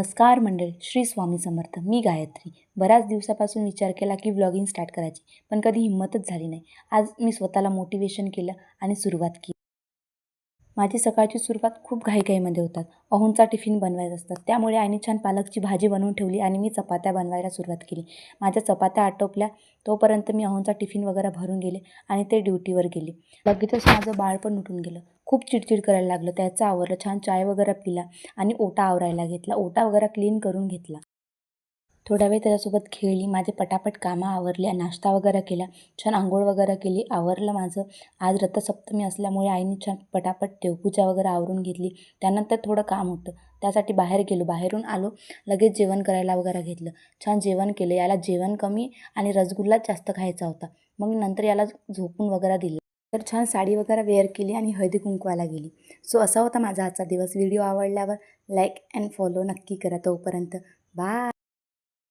नमस्कार मंडळी, श्री स्वामी समर्थ. मी गायत्री. बऱ्याच दिवसापासून विचार केला की व्लॉगिंग स्टार्ट करायची, पण कधी हिंमतच झाली नाही. आज मी स्वतःला मोटिवेशन केलं आणि सुरुवात केली. माझी सकाळची सुरुवात खूप घाईघाईमध्ये होतात. अहोंचा टिफिन बनवायचा असतात, त्यामुळे आईने छान पालकची भाजी बनवून ठेवली आणि मी चपात्या बनवायला सुरुवात केली. माझ्या चपात्या आटोपल्या तोपर्यंत मी अहोंचा टिफिन वगैरे भरून गेले आणि ते ड्युटीवर गेले. लगेचच माझं बाळ पण उठून गेलं. खूप चिडचिड करायला लागलं. त्याचं आवरलं, छान चाय वगैरे पिला आणि ओटा आवरायला घेतला. ओटा वगैरे क्लीन करून घेतला. थोडा वेळ त्याच्यासोबत खेळली. माझे पटापट कामं आवरली, नाश्ता वगैरे केला, छान अंघोळ वगैरे केली, आवरलं माझं. आज रथसप्तमी असल्यामुळे आईने छान पटापट देवपूजा वगैरे आवरून घेतली. त्यानंतर थोडं काम होतं, त्यासाठी बाहेर गेलो. बाहेरून आलो, लगेच जेवण करायला वगैरे घेतलं. छान जेवण केलं. याला जेवण कमी आणि रसगुल्लाच जास्त खायचा होता. मग नंतर याला झोपून वगैरे दिलं. तर छान साडी वगैरे वेअर केली आणि हळदी कुंकवाला गेली. सो असा होता माझा आजचा दिवस. व्हिडिओ आवडल्यावर लाईक अँड फॉलो नक्की करा. तोपर्यंत बाय.